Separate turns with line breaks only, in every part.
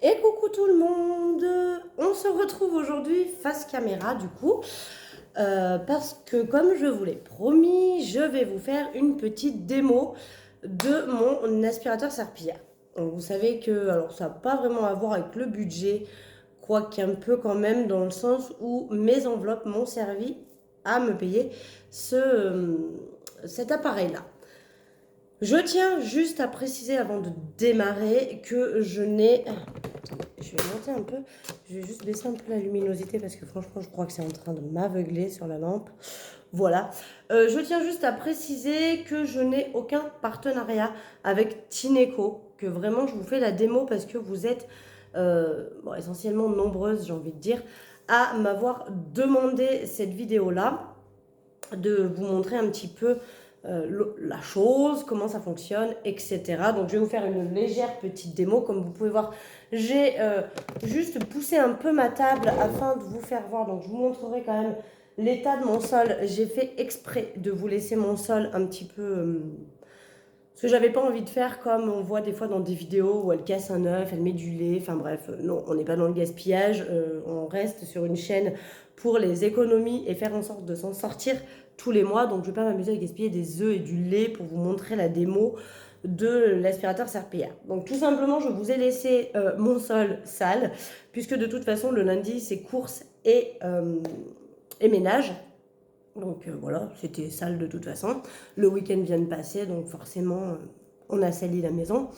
Et coucou tout le monde. On se retrouve aujourd'hui face caméra du coup, parce que comme je vous l'ai promis, je vais vous faire une petite démo de mon aspirateur serpillière. Donc, vous savez que alors ça n'a pas vraiment à voir avec le budget, quoiqu'un peu quand même, dans le sens où mes enveloppes m'ont servi à me payer cet appareil-là. Je tiens juste à préciser avant de démarrer que je n'ai... Attendez, je vais monter un peu. Je vais juste baisser un peu la luminosité parce que franchement, je crois que c'est en train de m'aveugler sur la lampe. Voilà. Je tiens juste à préciser que je n'ai aucun partenariat avec Tineco, que vraiment je vous fais la démo parce que vous êtes essentiellement nombreuses, j'ai envie de dire, à m'avoir demandé cette vidéo-là, de vous montrer un petit peu la chose, comment ça fonctionne, etc. Donc je vais vous faire une légère petite démo. Comme vous pouvez voir, j'ai juste poussé un peu ma table afin de vous faire voir. Donc je vous montrerai quand même l'état de mon sol. J'ai fait exprès de vous laisser mon sol un petit peu... ce que j'avais pas envie de faire comme on voit des fois dans des vidéos où elle casse un œuf, elle met du lait, enfin bref, non, on n'est pas dans le gaspillage, on reste sur une chaîne pour les économies et faire en sorte de s'en sortir tous les mois. Donc je vais pas m'amuser à gaspiller des œufs et du lait pour vous montrer la démo de l'aspirateur serpillière. Donc tout simplement, je vous ai laissé mon sol sale, puisque de toute façon le lundi c'est courses et ménage. Donc voilà, c'était sale de toute façon. Le week-end vient de passer, donc forcément, on a sali la maison.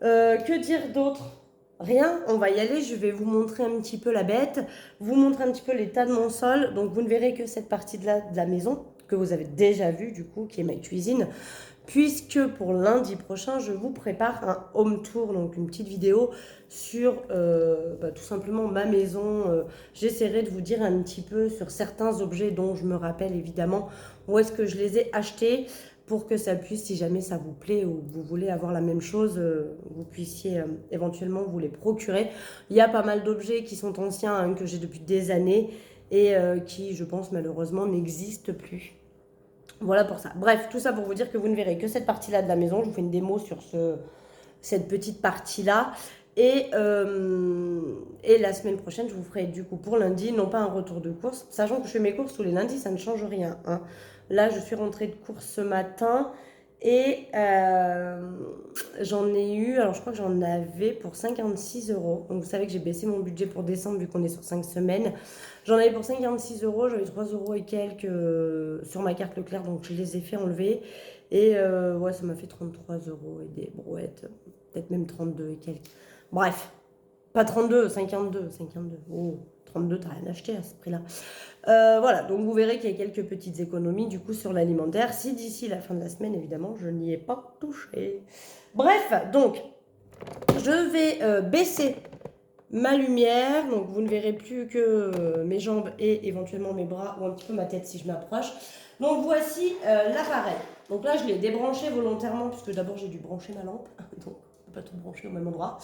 Que dire d'autre? Rien, on va y aller. Je vais vous montrer un petit peu la bête, vous montrer un petit peu l'état de mon sol. Donc vous ne verrez que cette partie-là de la maison, que vous avez déjà vue du coup, qui est ma cuisine. Puisque pour lundi prochain, je vous prépare un home tour, donc une petite vidéo sur tout simplement ma maison. J'essaierai de vous dire un petit peu sur certains objets dont je me rappelle évidemment où est-ce que je les ai achetés pour que ça puisse, si jamais ça vous plaît ou vous voulez avoir la même chose, vous puissiez éventuellement vous les procurer. Il y a pas mal d'objets qui sont anciens, hein, que j'ai depuis des années et qui, je pense, malheureusement n'existent plus. Voilà pour ça. Bref, tout ça pour vous dire que vous ne verrez que cette partie-là de la maison. Je vous fais une démo sur cette petite partie-là. Et la semaine prochaine, je vous ferai du coup pour lundi, non pas un retour de course, sachant que je fais mes courses tous les lundis, ça ne change rien, hein. Là, je suis rentrée de course ce matin et j'en ai eu, alors je crois que j'en avais pour 56 euros. Donc vous savez que j'ai baissé mon budget pour décembre vu qu'on est sur 5 semaines. J'en avais pour 56 euros, j'avais 3 euros et quelques sur ma carte Leclerc, donc je les ai fait enlever. Et ouais, ça m'a fait 33 euros et des brouettes, peut-être même 32 et quelques. Bref, pas 32, 52, 52. Oh, 32, t'as rien acheté à ce prix-là. Voilà, donc vous verrez qu'il y a quelques petites économies du coup sur l'alimentaire. Si d'ici la fin de la semaine, évidemment, je n'y ai pas touché. Bref, donc, je vais baisser ma lumière. Donc, vous ne verrez plus que mes jambes et éventuellement mes bras ou un petit peu ma tête si je m'approche. Donc, voici l'appareil. Donc là, je l'ai débranché volontairement puisque d'abord, j'ai dû brancher ma lampe. Donc, on ne peut pas tout brancher au même endroit.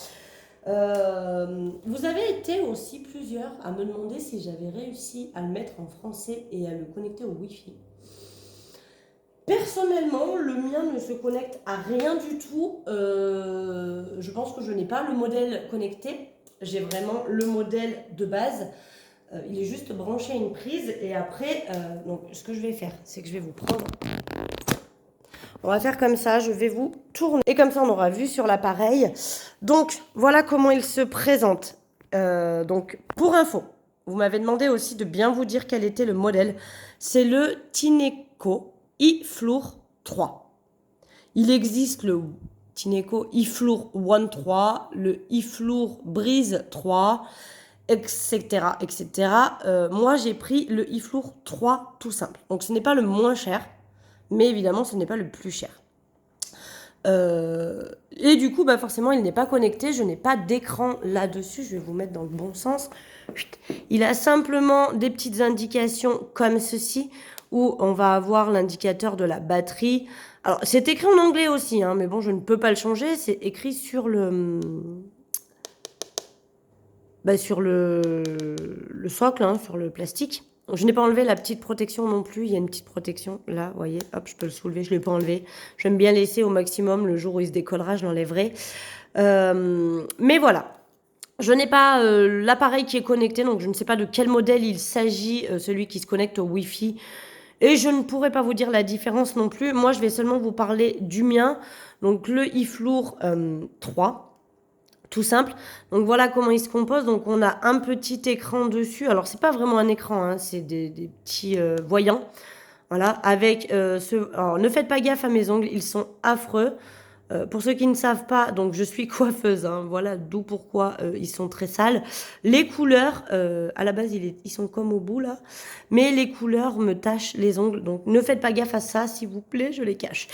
Vous avez été aussi plusieurs à me demander si j'avais réussi à le mettre en français et à le connecter au Wi-Fi. Personnellement, le mien ne se connecte à rien du tout. Je pense que je n'ai pas le modèle connecté. J'ai vraiment le modèle de base. Il est juste branché à une prise. Et après, donc, ce que je vais faire, c'est que je vais vous prendre... On va faire comme ça, je vais vous tourner. Et comme ça, on aura vu sur l'appareil. Donc, voilà comment il se présente. Donc, pour info, vous m'avez demandé aussi de bien vous dire quel était le modèle. C'est le Tineco iFloor 3. Il existe le Tineco iFloor One 3, le iFloor Breeze 3, etc. etc. Moi, j'ai pris le iFloor 3 tout simple. Donc, ce n'est pas le moins cher, mais évidemment, ce n'est pas le plus cher. Et du coup, forcément, il n'est pas connecté. Je n'ai pas d'écran là-dessus. Je vais vous mettre dans le bon sens. Il a simplement des petites indications comme ceci, où on va avoir l'indicateur de la batterie. Alors, c'est écrit en anglais aussi, hein, mais bon, je ne peux pas le changer. C'est écrit sur sur le socle, hein, sur le plastique. Je n'ai pas enlevé la petite protection non plus. Il y a une petite protection là, vous voyez. Hop, je peux le soulever. Je ne l'ai pas enlevé. J'aime bien laisser au maximum. Le jour où il se décollera, je l'enlèverai. Mais voilà. Je n'ai pas l'appareil qui est connecté, donc je ne sais pas de quel modèle il s'agit, celui qui se connecte au Wi-Fi. Et je ne pourrais pas vous dire la différence non plus. Moi, je vais seulement vous parler du mien. Donc le iFloor 3, tout simple. Donc voilà comment il se compose. Donc on a un petit écran dessus. Alors c'est pas vraiment un écran, hein, c'est des petits voyants. Voilà, avec ce... Alors ne faites pas gaffe à mes ongles, ils sont affreux. Pour ceux qui ne savent pas, donc je suis coiffeuse, hein, voilà d'où pourquoi ils sont très sales. Les couleurs, à la base ils sont comme au bout là, mais les couleurs me tachent les ongles, donc ne faites pas gaffe à ça s'il vous plaît, je les cache.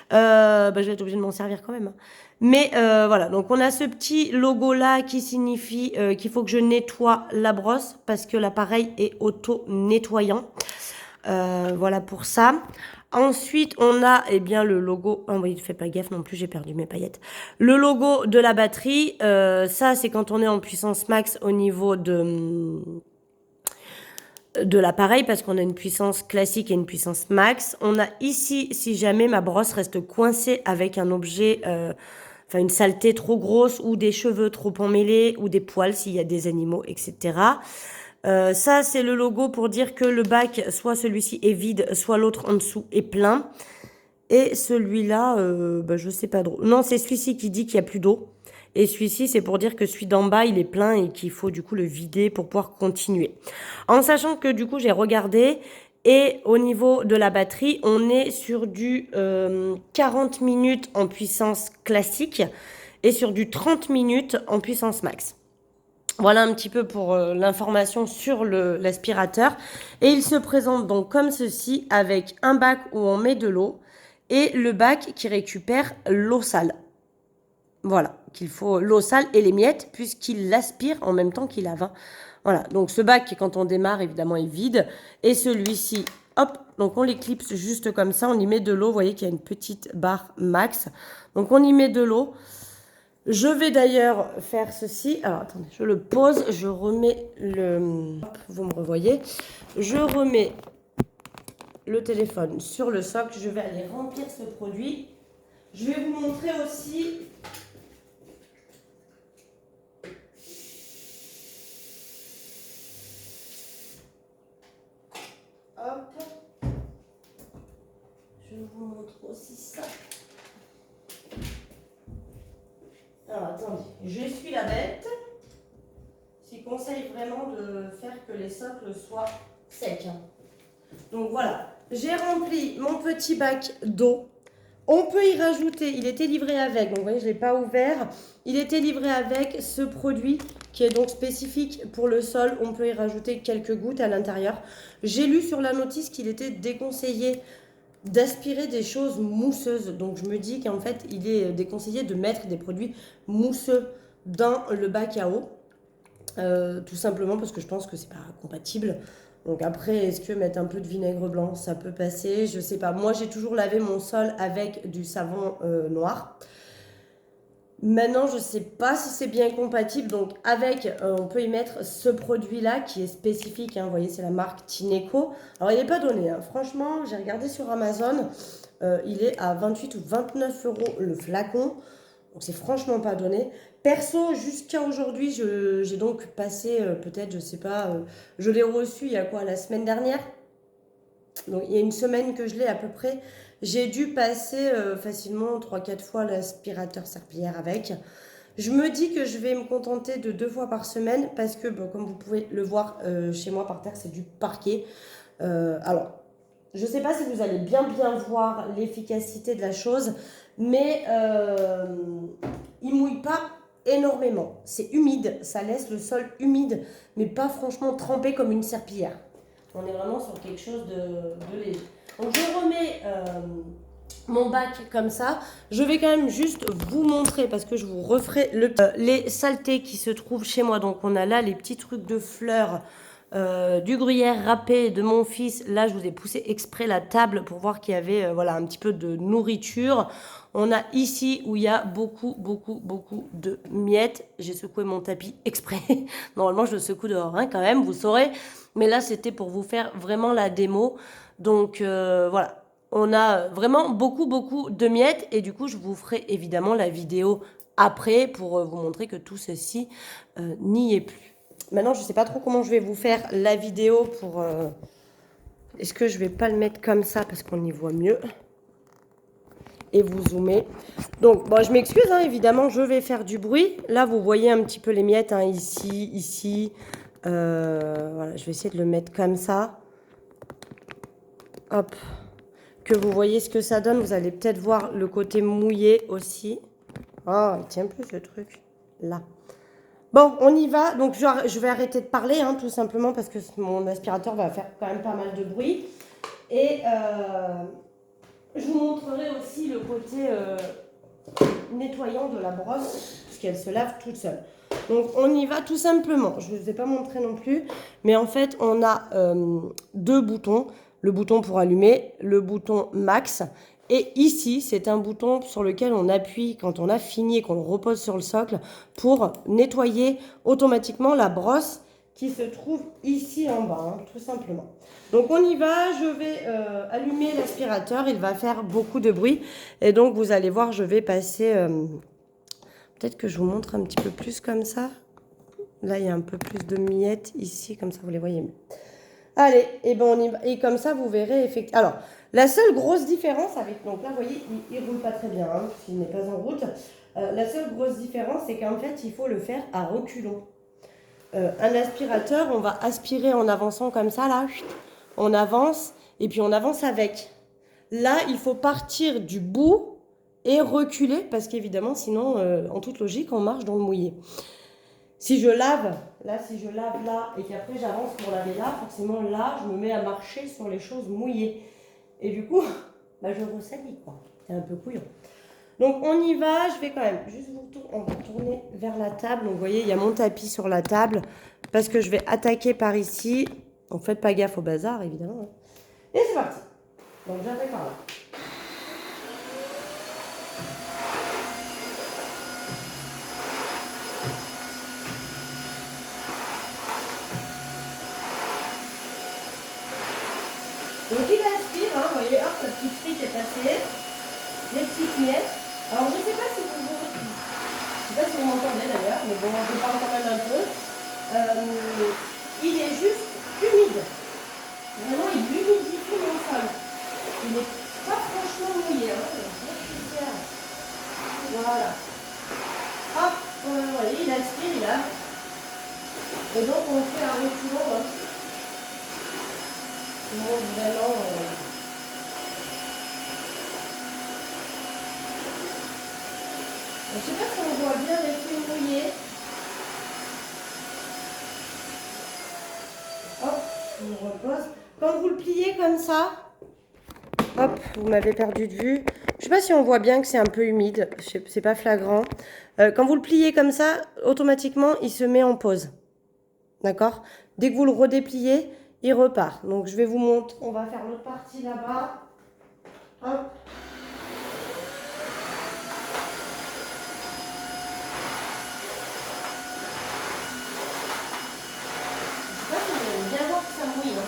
Bah, je vais être obligée de m'en servir quand même, hein. Mais voilà, donc on a ce petit logo là qui signifie qu'il faut que je nettoie la brosse parce que l'appareil est auto-nettoyant. Voilà pour ça. Ensuite, on a eh bien le logo. Oh oui, ne fais pas gaffe non plus, j'ai perdu mes paillettes. Le logo de la batterie. Ça, c'est quand on est en puissance max au niveau de l'appareil parce qu'on a une puissance classique et une puissance max. On a ici, si jamais ma brosse reste coincée avec un objet, enfin une saleté trop grosse ou des cheveux trop emmêlés ou des poils s'il y a des animaux, etc. Ça, c'est le logo pour dire que le bac, soit celui-ci est vide, soit l'autre en dessous est plein. Et celui-là, bah, je sais pas trop. Non, c'est celui-ci qui dit qu'il n'y a plus d'eau. Et celui-ci, c'est pour dire que celui d'en bas, il est plein et qu'il faut du coup le vider pour pouvoir continuer. En sachant que du coup, j'ai regardé et au niveau de la batterie, on est sur du 40 minutes en puissance classique et sur du 30 minutes en puissance max. Voilà un petit peu pour l'information sur l'aspirateur. Et il se présente donc comme ceci avec un bac où on met de l'eau et le bac qui récupère l'eau sale. Voilà, qu'il faut l'eau sale et les miettes puisqu'il l'aspire en même temps qu'il lave, hein. Voilà, donc ce bac quand on démarre évidemment est vide et celui-ci, hop, donc on l'éclipse juste comme ça, on y met de l'eau, vous voyez qu'il y a une petite barre max. Donc on y met de l'eau. Je vais d'ailleurs faire ceci. Alors attendez, je le pose, je remets le... Hop, vous me revoyez. Je remets le téléphone sur le socle. Je vais aller remplir ce produit. Je vais vous montrer aussi... Hop. Je vous montre aussi ça. Alors attendez, je suis la bête. Je conseille vraiment de faire que les socles soient secs. Donc voilà, j'ai rempli mon petit bac d'eau. On peut y rajouter, il était livré avec, donc vous voyez, je ne l'ai pas ouvert. Il était livré avec ce produit qui est donc spécifique pour le sol. On peut y rajouter quelques gouttes à l'intérieur. J'ai lu sur la notice qu'il était déconseillé d'aspirer des choses mousseuses. Donc je me dis qu'en fait, il est déconseillé de mettre des produits mousseux dans le bac à eau. Tout simplement parce que je pense que c'est pas compatible. Donc après, est-ce que mettre un peu de vinaigre blanc, ça peut passer? Je sais pas. Moi, j'ai toujours lavé mon sol avec du savon noir. Maintenant, je sais pas si c'est bien compatible. Donc avec, on peut y mettre ce produit-là qui est spécifique, hein. Vous voyez, c'est la marque Tineco. Alors, il n'est pas donné, hein. Franchement, j'ai regardé sur Amazon. Il est à 28 ou 29 euros le flacon. Donc c'est franchement pas donné. Perso, jusqu'à aujourd'hui, j'ai donc passé peut-être, je sais pas, je l'ai reçu il y a quoi, la semaine dernière. Donc il y a une semaine que je l'ai à peu près. J'ai dû passer facilement 3-4 fois l'aspirateur serpillière avec. Je me dis que je vais me contenter de 2 fois par semaine parce que, bon, comme vous pouvez le voir chez moi par terre, c'est du parquet. Alors, je ne sais pas si vous allez bien voir l'efficacité de la chose, mais il mouille pas énormément. C'est humide, ça laisse le sol humide, mais pas franchement trempé comme une serpillière. On est vraiment sur quelque chose de léger. Donc je remets mon bac comme ça. Je vais quand même juste vous montrer, parce que je vous referai les saletés qui se trouvent chez moi. Donc on a là les petits trucs de fleurs, du gruyère râpé de mon fils. Là, je vous ai poussé exprès la table pour voir qu'il y avait voilà, un petit peu de nourriture. On a ici où il y a beaucoup de miettes. J'ai secoué mon tapis exprès. Normalement, je le secoue dehors, hein, quand même, vous saurez. Mais là, c'était pour vous faire vraiment la démo. Donc, voilà. On a vraiment beaucoup de miettes. Et du coup, je vous ferai évidemment la vidéo après pour vous montrer que tout ceci n'y est plus. Maintenant, je ne sais pas trop comment je vais vous faire la vidéo pour... Est-ce que je vais pas le mettre comme ça parce qu'on y voit mieux et vous zoomer. Donc, bon, je m'excuse, hein, évidemment, je vais faire du bruit. Là, vous voyez un petit peu les miettes, hein, ici, ici. Voilà, je vais essayer de le mettre comme ça. Hop. Que vous voyez ce que ça donne. Vous allez peut-être voir le côté mouillé aussi. Oh, il tient plus le truc. Là. Bon, on y va. Donc, je vais arrêter de parler, hein, tout simplement, parce que mon aspirateur va faire quand même pas mal de bruit. Et je vous montrerai aussi le côté nettoyant de la brosse, puisqu'elle se lave toute seule. Donc, on y va tout simplement. Je ne vous ai pas montré non plus, mais en fait, on a deux boutons. Le bouton pour allumer, le bouton max. Et ici, c'est un bouton sur lequel on appuie quand on a fini et qu'on le repose sur le socle pour nettoyer automatiquement la brosse qui se trouve ici en bas, hein, tout simplement. Donc on y va, je vais allumer l'aspirateur, il va faire beaucoup de bruit. Et donc vous allez voir, je vais passer... peut-être que je vous montre un petit peu plus comme ça. Là, il y a un peu plus de miettes ici, comme ça vous les voyez mieux. Allez, et ben on y va. Et comme ça, vous verrez effectivement. Alors, la seule grosse différence avec... Donc là, vous voyez, il ne roule pas très bien, hein, il n'est pas en route. La seule grosse différence, c'est qu'en fait, il faut le faire à reculons. Un aspirateur, on va aspirer en avançant comme ça, là. On avance, et puis on avance avec. Là, il faut partir du bout et reculer, parce qu'évidemment, sinon, en toute logique, on marche dans le mouillé. Si je lave là, et qu'après j'avance pour laver là, forcément là, je me mets à marcher sur les choses mouillées. Et du coup, bah, je ressalis, quoi. C'est un peu couillon. Donc on y va, je vais quand même juste on va tourner vers la table. Donc vous voyez, il y a mon tapis sur la table, parce que je vais attaquer par ici. Donc faites pas gaffe au bazar, évidemment. Et c'est parti. Donc j'attaque par là. Donc il aspire, hein, vous voyez, hop, le petit fric est passé, les petites miettes. Alors je ne sais pas si vous m'entendez d'ailleurs, mais bon, je parle quand même un peu. Il est juste humide. Vraiment, il humidifie mon sol. Il n'est pas franchement mouillé. Hein. Voilà. Hop, vous voyez, il aspire, il a. Et donc on fait un reculon. Hein. Vraiment. Je ne sais pas si on voit bien les feuilles mouillées. Hop, on repose. Quand vous le pliez comme ça, hop, vous m'avez perdu de vue. Je ne sais pas si on voit bien que c'est un peu humide, c'est pas flagrant. Quand vous le pliez comme ça, automatiquement, il se met en pause. D'accord? Dès que vous le redépliez, il repart. Donc je vais vous montrer, on va faire l'autre partie là-bas. Hop. Je sais pas si vous allez bien voir que ça mouille. Hein.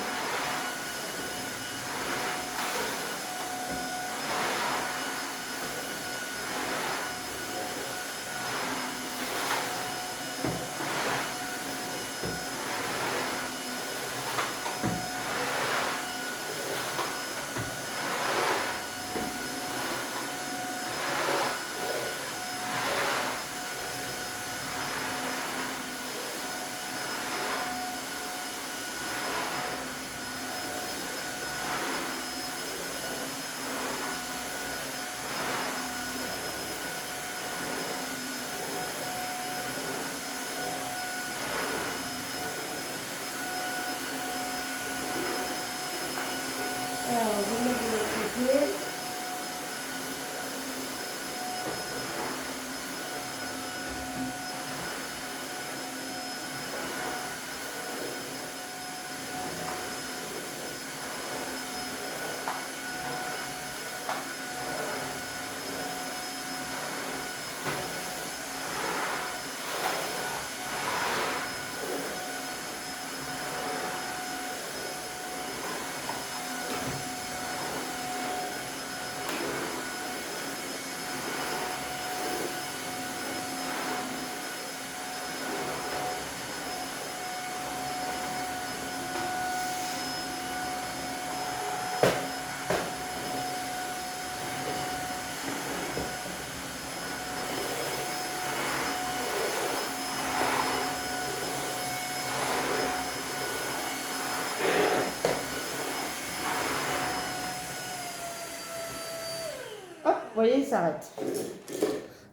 voyez, il s'arrête.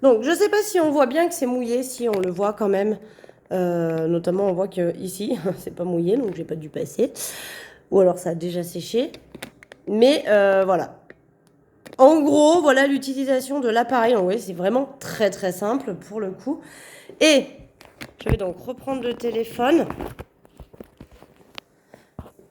Donc, je ne sais pas si on voit bien que c'est mouillé, si on le voit quand même. Notamment, on voit que ici, c'est pas mouillé, donc j'ai pas dû passer. Ou alors, ça a déjà séché. Mais voilà. En gros, voilà l'utilisation de l'appareil. Vous voyez, c'est vraiment très très simple pour le coup. Et je vais donc reprendre le téléphone.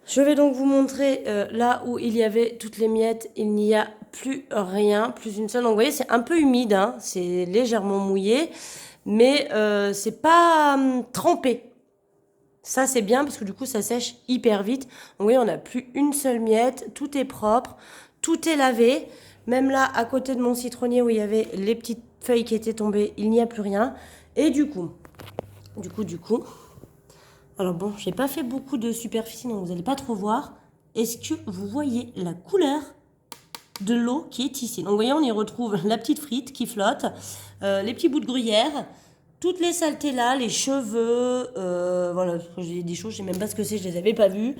Je vais donc vous montrer là où il y avait toutes les miettes. Il n'y a plus rien, plus une seule. Donc vous voyez, c'est un peu humide, hein, c'est légèrement mouillé, mais c'est pas trempé. Ça, c'est bien parce que du coup, ça sèche hyper vite. Donc vous voyez, on n'a plus une seule miette, tout est propre, tout est lavé. Même là, à côté de mon citronnier où il y avait les petites feuilles qui étaient tombées, il n'y a plus rien. Et du coup, alors bon, j'ai pas fait beaucoup de superficie, donc vous n'allez pas trop voir. Est-ce que vous voyez la couleur de l'eau qui est ici? Donc vous voyez, on y retrouve la petite frite qui flotte, les petits bouts de gruyère, toutes les saletés là, les cheveux, voilà, j'ai des choses, je sais même pas ce que c'est, je les avais pas vues.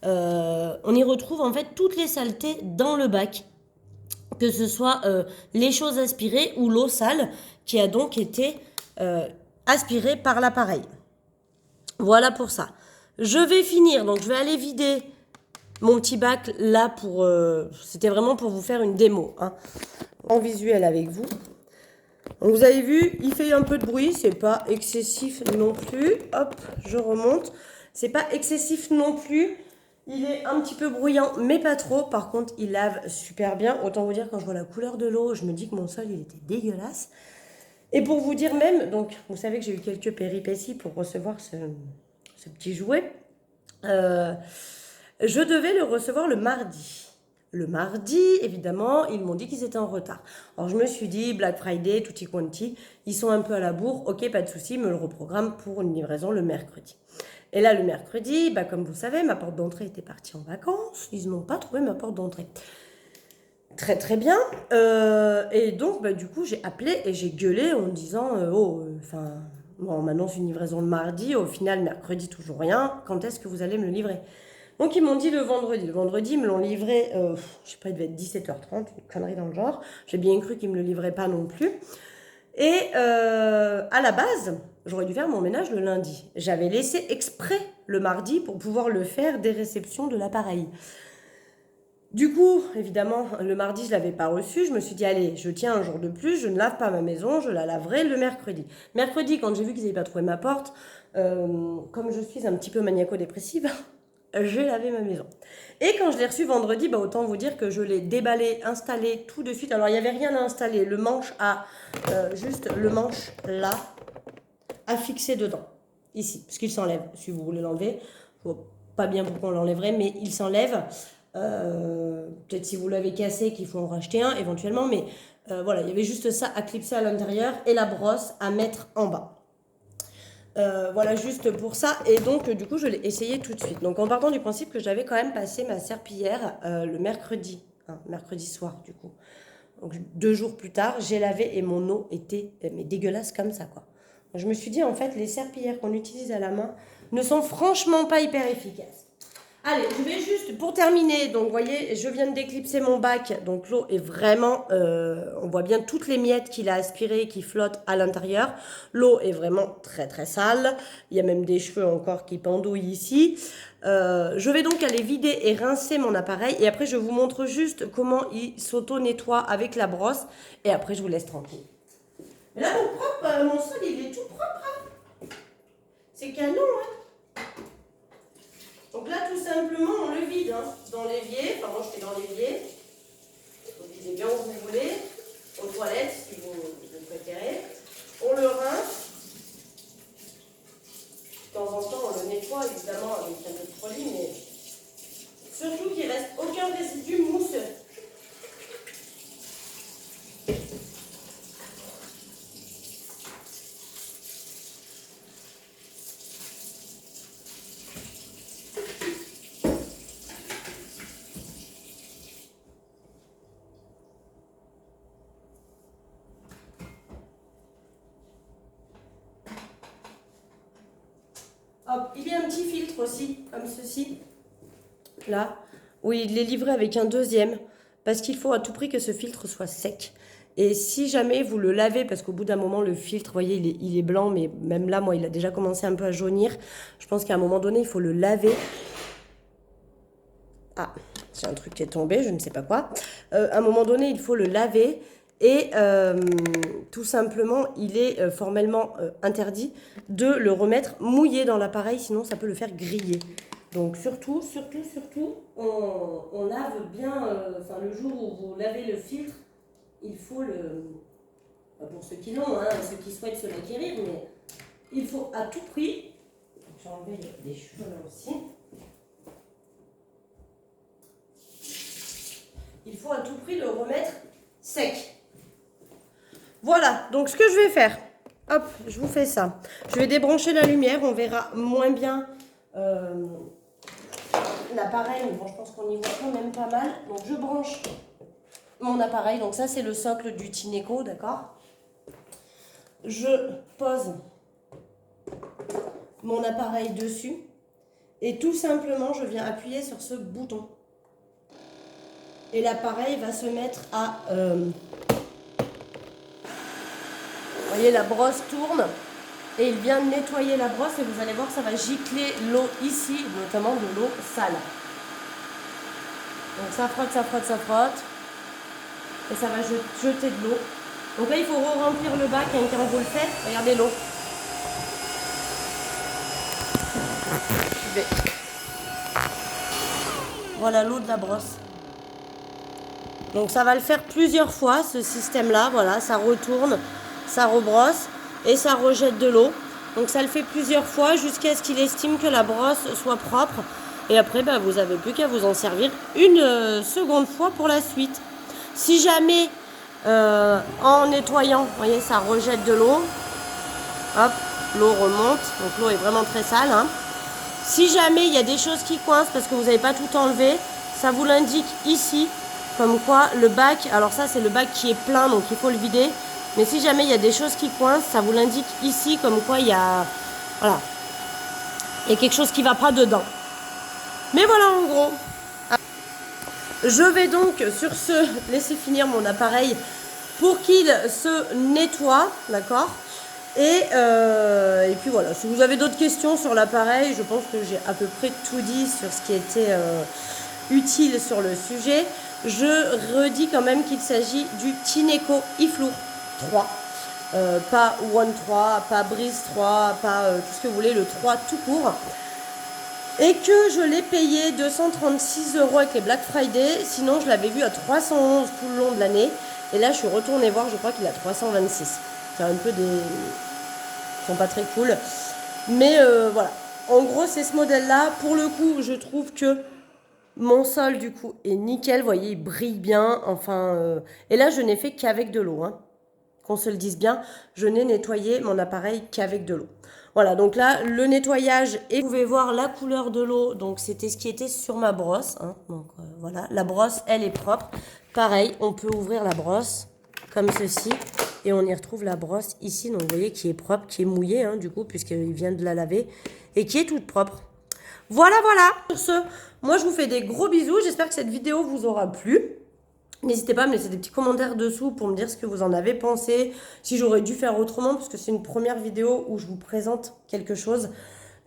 On y retrouve en fait toutes les saletés dans le bac, que ce soit les choses aspirées ou l'eau sale qui a donc été aspirée par l'appareil. Voilà pour ça. Je vais finir, donc je vais aller vider mon petit bac là pour... c'était vraiment pour vous faire une démo, hein, en visuel avec vous. Donc vous avez vu, il fait un peu de bruit, c'est pas excessif non plus. Hop, je remonte. C'est pas excessif non plus. Il est un petit peu bruyant, mais pas trop. Par contre, il lave super bien. Autant vous dire, quand je vois la couleur de l'eau, je me dis que mon sol, il était dégueulasse. Et pour vous dire même, donc vous savez que j'ai eu quelques péripéties pour recevoir ce petit jouet. Je devais le recevoir le mardi. Le mardi, évidemment, ils m'ont dit qu'ils étaient en retard. Alors je me suis dit, Black Friday, tutti quanti, ils sont un peu à la bourre, ok, pas de souci, me le reprogramme pour une livraison le mercredi. Et là, le mercredi, bah, comme vous savez, ma porte d'entrée était partie en vacances, ils n'ont pas trouvé ma porte d'entrée. Très très bien. Et donc, bah, du coup, j'ai appelé et j'ai gueulé en me disant, bon, on m'annonce une livraison le mardi, au final, mercredi, toujours rien, quand est-ce que vous allez me le livrer? Donc ils m'ont dit le vendredi. Le vendredi, ils me l'ont livré, je sais pas, il devait être 17h30, une connerie dans le genre. J'ai bien cru qu'ils me le livraient pas non plus. Et à la base, j'aurais dû faire mon ménage le lundi. J'avais laissé exprès le mardi pour pouvoir le faire des réceptions de l'appareil. Du coup, évidemment, le mardi, je ne l'avais pas reçu. Je me suis dit, allez, je tiens un jour de plus, je ne lave pas ma maison, je la laverai le mercredi. Mercredi, quand j'ai vu qu'ils n'avaient pas trouvé ma porte, comme je suis un petit peu maniaco-dépressive, j'ai lavé ma maison. Et quand je l'ai reçu vendredi, bah autant vous dire que je l'ai déballé, installé tout de suite. Alors il n'y avait rien à installer. Le manche a juste le manche là à fixer dedans. Ici, parce qu'il s'enlève. Si vous voulez l'enlever, je vois pas bien pourquoi on l'enlèverait, mais il s'enlève. Peut-être si vous l'avez cassé qu'il faut en racheter un éventuellement. Mais voilà, il y avait juste ça à clipser à l'intérieur et la brosse à mettre en bas. Voilà, juste pour ça. Et donc, du coup, je l'ai essayé tout de suite. Donc, en partant du principe que j'avais quand même passé ma serpillière le mercredi, hein, mercredi soir, du coup. Donc, 2 jours plus tard, j'ai lavé et mon eau était mais dégueulasse comme ça, quoi. Je me suis dit, en fait, les serpillières qu'on utilise à la main ne sont franchement pas hyper efficaces. Allez, je vais juste, pour terminer, donc vous voyez, je viens de déclipser mon bac, donc l'eau est vraiment, on voit bien toutes les miettes qu'il a aspirées qui flottent à l'intérieur. L'eau est vraiment très très sale, il y a même des cheveux encore qui pendouillent ici. Je vais donc aller vider et rincer mon appareil et après je vous montre juste comment il s'auto-nettoie avec la brosse et après je vous laisse tranquille. Mais là mon sol il est tout propre, hein. C'est canon, hein. Donc là, tout simplement, on le vide hein, dans l'évier. Enfin, moi, je fais dans l'évier. Vous le videz bien où vous voulez. Aux toilettes, si vous le préférez. On le rince. De temps en temps, on le nettoie, évidemment, avec un peu de produit, mais surtout qu'il ne reste aucun résidu mousseux. Hop, il y a un petit filtre aussi, comme ceci, là, où il est livré avec un deuxième, parce qu'il faut à tout prix que ce filtre soit sec. Et si jamais vous le lavez, parce qu'au bout d'un moment, le filtre, vous voyez, il est blanc, mais même là, moi, il a déjà commencé un peu à jaunir. Je pense qu'à un moment donné, il faut le laver. Ah, j'ai un truc qui est tombé, je ne sais pas quoi. À un moment donné, il faut le laver. Et tout simplement, il est formellement interdit de le remettre mouillé dans l'appareil, sinon ça peut le faire griller. Donc surtout, on lave bien, enfin le jour où vous lavez le filtre, il faut le, pour ceux qui l'ont, hein, ceux qui souhaitent se l'acquérir, mais il faut à tout prix, j'ai enlevé des cheveux là aussi, il faut à tout prix le remettre sec. Voilà, donc ce que je vais faire, hop, je vous fais ça. Je vais débrancher la lumière, on verra moins bien l'appareil, mais bon, je pense qu'on y voit quand même pas mal. Donc je branche mon appareil, donc ça c'est le socle du Tineco, d'accord? Je pose mon appareil dessus et tout simplement je viens appuyer sur ce bouton. Et l'appareil va se mettre à... vous voyez, la brosse tourne et il vient nettoyer la brosse et vous allez voir, ça va gicler l'eau ici, notamment de l'eau sale. Donc ça frotte, ça frotte, ça frotte. Et ça va jeter de l'eau. Donc là, il faut re-remplir le bac hein, quand vous le faites. Regardez l'eau. Voilà l'eau de la brosse. Donc ça va le faire plusieurs fois, ce système-là. Voilà, ça retourne, ça rebrosse et ça rejette de l'eau. Donc ça le fait plusieurs fois jusqu'à ce qu'il estime que la brosse soit propre. Et après, bah, vous n'avez plus qu'à vous en servir une seconde fois pour la suite. Si jamais, en nettoyant, vous voyez, ça rejette de l'eau. Hop, l'eau remonte. Donc l'eau est vraiment très sale. Hein. Si jamais il y a des choses qui coincent parce que vous n'avez pas tout enlevé, ça vous l'indique ici. Comme quoi le bac, alors ça c'est le bac qui est plein donc il faut le vider. Mais si jamais il y a des choses qui coincent, ça vous l'indique ici comme quoi il y a, voilà, il y a quelque chose qui ne va pas dedans. Mais voilà en gros. Je vais donc sur ce laisser finir mon appareil pour qu'il se nettoie, d'accord ? Et puis voilà, si vous avez d'autres questions sur l'appareil, je pense que j'ai à peu près tout dit sur ce qui était utile sur le sujet. Je redis quand même qu'il s'agit du Tineco iFlour 3. Pas One 3, pas Breeze 3, pas tout ce que vous voulez, le 3 tout court. Et que je l'ai payé 236 € avec les Black Friday. Sinon, je l'avais vu à 311 tout le long de l'année. Et là, je suis retournée voir, je crois qu'il a 326. C'est un peu des... Ils sont pas très cool. Mais voilà. En gros, c'est ce modèle-là. Pour le coup, je trouve que mon sol, du coup, est nickel. Vous voyez, il brille bien. Enfin, et là, je n'ai fait qu'avec de l'eau. Hein. Qu'on se le dise bien, je n'ai nettoyé mon appareil qu'avec de l'eau. Voilà, donc là, le nettoyage, et vous pouvez voir la couleur de l'eau. Donc, c'était ce qui était sur ma brosse. Hein. Donc, voilà, la brosse, elle est propre. Pareil, on peut ouvrir la brosse comme ceci. Et on y retrouve la brosse ici. Donc, vous voyez, qui est propre, qui est mouillée, hein, du coup, puisqu'il vient de la laver. Et qui est toute propre. Voilà, voilà. Sur ce, moi, je vous fais des gros bisous. J'espère que cette vidéo vous aura plu. N'hésitez pas à me laisser des petits commentaires dessous pour me dire ce que vous en avez pensé, si j'aurais dû faire autrement, parce que c'est une première vidéo où je vous présente quelque chose,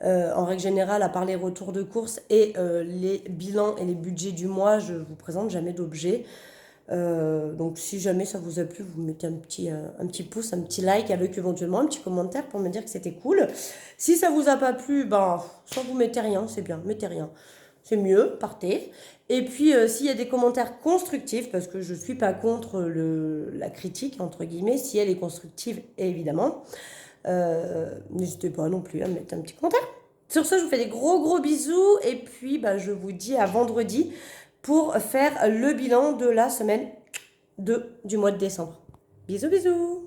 en règle générale, à part les retours de course et les bilans et les budgets du mois, je vous présente jamais d'objets. Donc si jamais ça vous a plu, vous mettez un petit pouce, un petit like avec éventuellement un petit commentaire pour me dire que c'était cool. Si ça vous a pas plu, ben, soit vous mettez rien, c'est bien, mettez rien. C'est mieux, partez. Et puis, s'il y a des commentaires constructifs, parce que je ne suis pas contre la critique, entre guillemets, si elle est constructive, évidemment, n'hésitez pas non plus à mettre un petit commentaire. Sur ce, je vous fais des gros bisous. Et puis, bah, je vous dis à vendredi pour faire le bilan de la semaine 2 du mois de décembre. Bisous.